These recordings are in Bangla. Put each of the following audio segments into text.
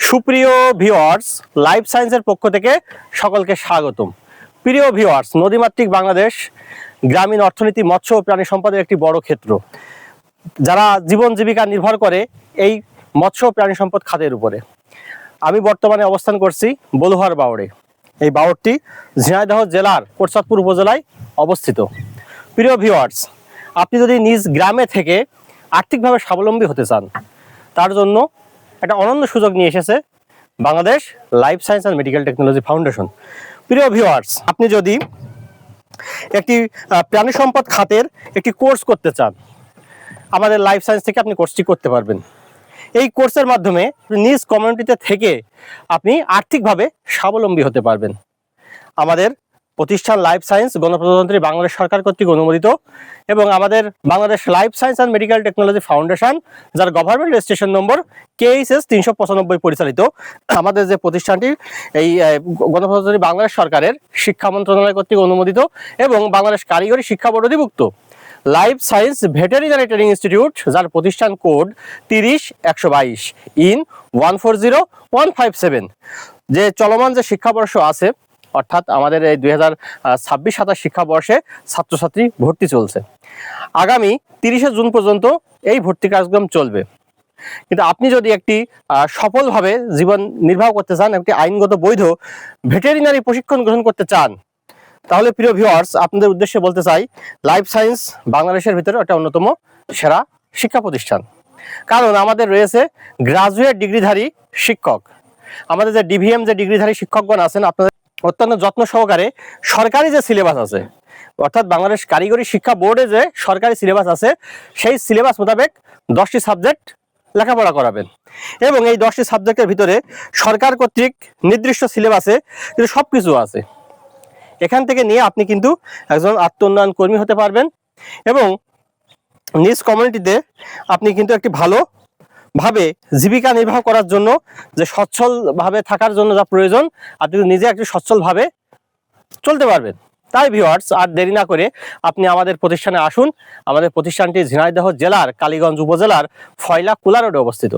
সুপ্রিয় ভিউয়ার্স, লাইফ সায়েন্সের পক্ষ থেকে সকলকে স্বাগতম। প্রিয় ভিউয়ার্স, নদীমাতৃক বাংলাদেশ গ্রামীণ অর্থনীতি, মৎস্য ও প্রাণী সম্পদের একটি বড় ক্ষেত্র। যারা জীবন জীবিকা নির্ভর করে এই মৎস্য ও প্রাণী সম্পদ খাতের উপরে। আমি বর্তমানে অবস্থান করছি বলুহার বাওড়ে। এই বাওড়টি ঝিনাইদহ জেলার কোটচাঁদপুর উপজেলায় অবস্থিত। প্রিয় ভিউয়ার্স, আপনি যদি নিজ গ্রামে থেকে আর্থিকভাবে স্বাবলম্বী হতে চান, তার জন্য একটা অনন্য সুযোগ নিয়ে এসেছে Bangladesh life science and medical technology foundation. প্রিয় ভিউয়ার্স, আপনি যদি একটি প্রাণী সম্পদ খাতের একটি কোর্স করতে চান, আমাদের লাইফ সায়েন্স থেকে আপনি কোর্সটি করতে পারবেন। এই কোর্সের মাধ্যমে নিজ কমিউনিটিতে থেকে আপনি আর্থিকভাবে স্বাবলম্বী হতে পারবেন। আমাদের প্রতিষ্ঠান লাইফ সায়েন্স গণপ্রজাতন্ত্রী বাংলাদেশ সরকার কর্তৃক অনুমোদিত এবং আমাদের Bangladesh life science and medical technology foundation, যার গভর্নমেন্ট রেজিস্ট্রেশন নম্বর KHS 395 পরিচালিত আমাদের যে প্রতিষ্ঠানটি এই গণপ্রজাতন্ত্রী বাংলাদেশ সরকারের শিক্ষা মন্ত্রণালয় কর্তৃক অনুমোদিত এবং বাংলাদেশ কারিগরি শিক্ষা বোর্ড অধিভুক্ত life science veterinary training institute, যার প্রতিষ্ঠান কোড 30122 ইন 140157, যে চলমান যে শিক্ষাবর্ষ আছে, অর্থাৎ আমাদের এই 2026-27 শিক্ষাবর্ষে ছাত্রছাত্রী ভর্তি চলছে। আগামী 30শে জুন পর্যন্ত এই ভর্তি কার্যক্রম চলবে। কিন্তু আপনি যদি একটি সফলভাবে জীবন নির্বাহ করতে চান, একটি আইনগত বৈধ ভেটেরিনারি প্রশিক্ষণ গ্রহণ করতে চান, তাহলে প্রিয় ভিউয়ার্স, আপনাদের উদ্দেশ্যে বলতে চাই, লাইফ সায়েন্স বাংলাদেশের ভিতরে একটা অন্যতম সেরা শিক্ষা প্রতিষ্ঠান। কারণ আমাদের রয়েছে গ্রাজুয়েট ডিগ্রিধারী শিক্ষক। আমাদের যে DVM যে ডিগ্রিধারী শিক্ষকগণ আছেন, আপনাদের অত্যন্ত যত্ন সহকারে সরকারি যে সিলেবাস আছে, অর্থাৎ বাংলাদেশ কারিগরি শিক্ষা বোর্ডে যে সরকারি সিলেবাস আছে, সেই সিলেবাস মোতাবেক 10টি সাবজেক্ট লেখাপড়া করাবেন। এবং এই 10টি সাবজেক্টের ভিতরে সরকার কর্তৃক নির্দিষ্ট সিলেবাসে কিন্তু সব কিছু আছে। এখান থেকে নিয়ে আপনি কিন্তু একজন আত্মোন্নয়ন কর্মী হতে পারবেন এবং নিজ কমিউনিটিতে আপনি কিন্তু একটি ভালোভাবে জীবিকা নির্বাহ করার জন্য, যে সচ্ছলভাবে থাকার জন্য যা প্রয়োজন, আপনি নিজে একটি সচ্ছলভাবে চলতে পারবেন। তাই ভিউয়ার্স, আর দেরি না করে আপনি আমাদের প্রতিষ্ঠানে আসুন। আমাদের প্রতিষ্ঠানটি ঝিনাইদহ জেলার কালীগঞ্জ উপজেলার ফয়লা কুলা রোডে অবস্থিত।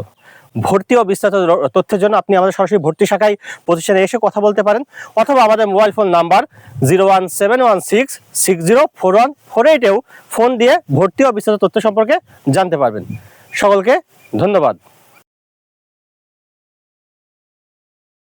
ভর্তি ও বিস্তারিত তথ্যের জন্য আপনি আমাদের সরাসরি ভর্তি শাখায় প্রতিষ্ঠানে এসে কথা বলতে পারেন, অথবা আমাদের মোবাইল ফোন নাম্বার 01716604148-এও ফোন দিয়ে ভর্তি ও বিস্তারিত তথ্য সম্পর্কে জানতে পারবেন। সকলকে ধন্যবাদ।